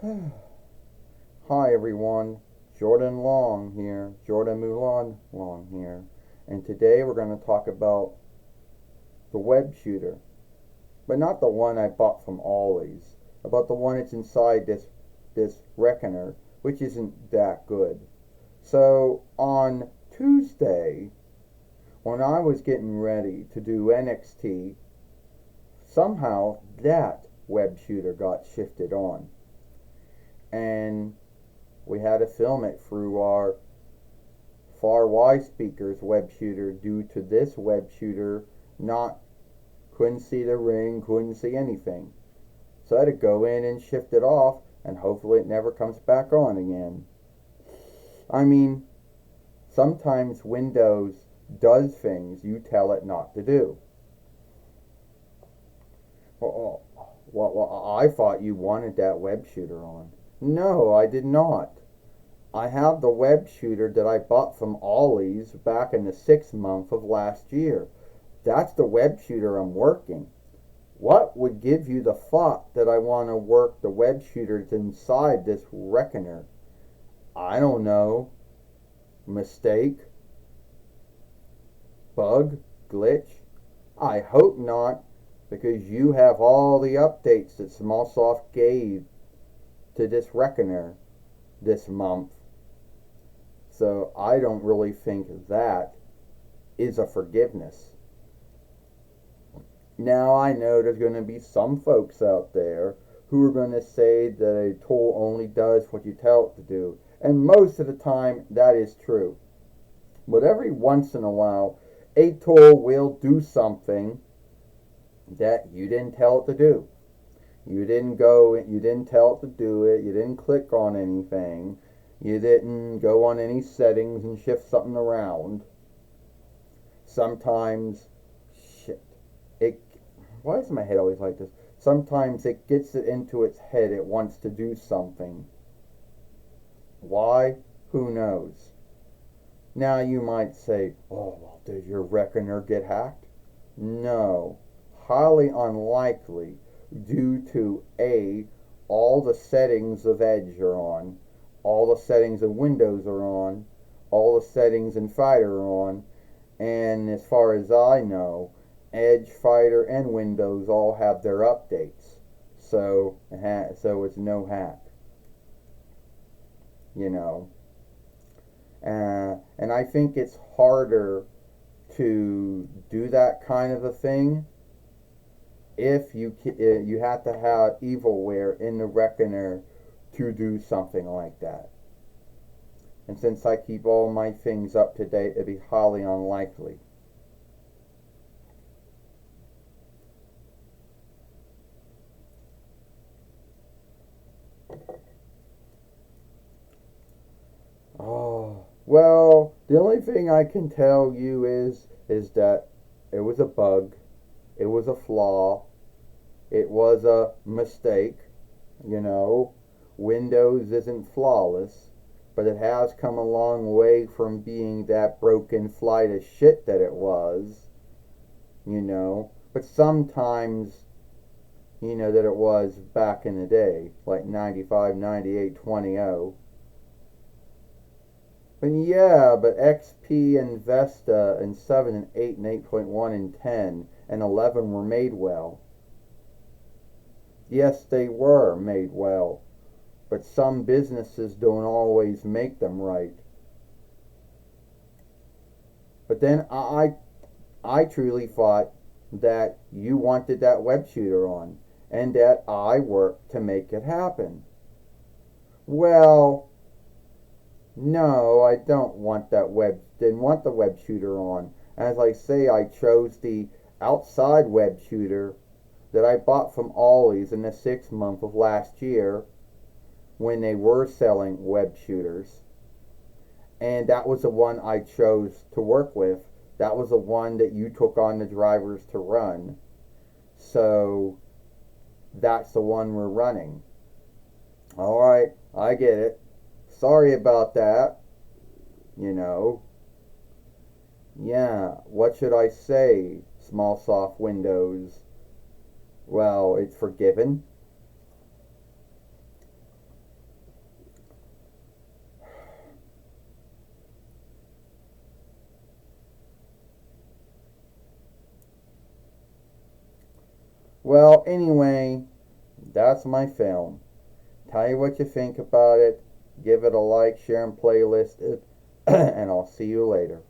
Hi everyone, Jordan Long here, Jordan Mulan Long here, and today we're going to talk about the Webshooter, but not the one I bought from Ollie's, about the one that's inside this Reckoner, which isn't that good. So on Tuesday, when I was getting ready to do NXT, somehow that Webshooter got shifted on, and we had to film it through our far wide speakers Webshooter due to this Webshooter not couldn't see the ring, couldn't see anything. So I had to go in and shift it off and hopefully it never comes back on again. I mean, sometimes Windows does things you tell it not to do. Well, I thought you wanted that Webshooter on. No, I did not. I have the Webshooter that I bought from Ollie's back in the 6th month of last year. That's the Webshooter I'm working. What would give you the thought that I want to work the Webshooters inside this Reckoner? I don't know. Mistake? Bug? Glitch? I hope not, because you have all the updates that Smallsoft gave to this Reckoner this month. So I don't really think that is a forgiveness. Now I know there's going to be some folks out there who are going to say that a tool only does what you tell it to do. And most of the time that is true. But every once in a while, a tool will do something that you didn't tell it to do. You didn't tell it to do it, you didn't click on anything, you didn't go on any settings and shift something around. Sometimes, why is my head always like this? Sometimes it gets it into its head it wants to do something. Why? Who knows? Now you might say, oh, well, did your Reckoner get hacked? No. Highly unlikely, due to all the settings of Edge are on, all the settings of Windows are on, all the settings in Fighter are on, and as far as I know, Edge, Fighter, and Windows all have their updates. So it's no hack. You know. And I think it's harder to do that kind of a thing if you have to have evilware in the Reckoner to do something like that. And since I keep all my things up to date, it'd be highly unlikely. Oh, well, the only thing I can tell you is that it was a bug, it was a flaw, it was a mistake, you know. Windows isn't flawless, but it has come a long way from being that broken flight of shit that it was, you know. But sometimes, you know, that it was back in the day, like 95, 98, 20. But yeah, but XP and Vesta and 7 and 8 and 8.1 and 10 and 11 were made well. Yes, they were made well, but some businesses don't always make them right. But then I truly thought that you wanted that Webshooter on, and that I worked to make it happen. Well, no, I didn't want the Webshooter on. As I say, I chose the outside Webshooter that I bought from Ollie's in the 6th month of last year when they were selling Webshooters. And that was the one I chose to work with. That was the one that you took on the drivers to run. So that's the one we're running. Alright, I get it. Sorry about that. You know. Yeah, what should I say? Smallsoft Windows. Well, it's forgiven. Well, anyway, that's my film. Tell you what you think about it. Give it a like, share, and playlist it. And I'll see you later.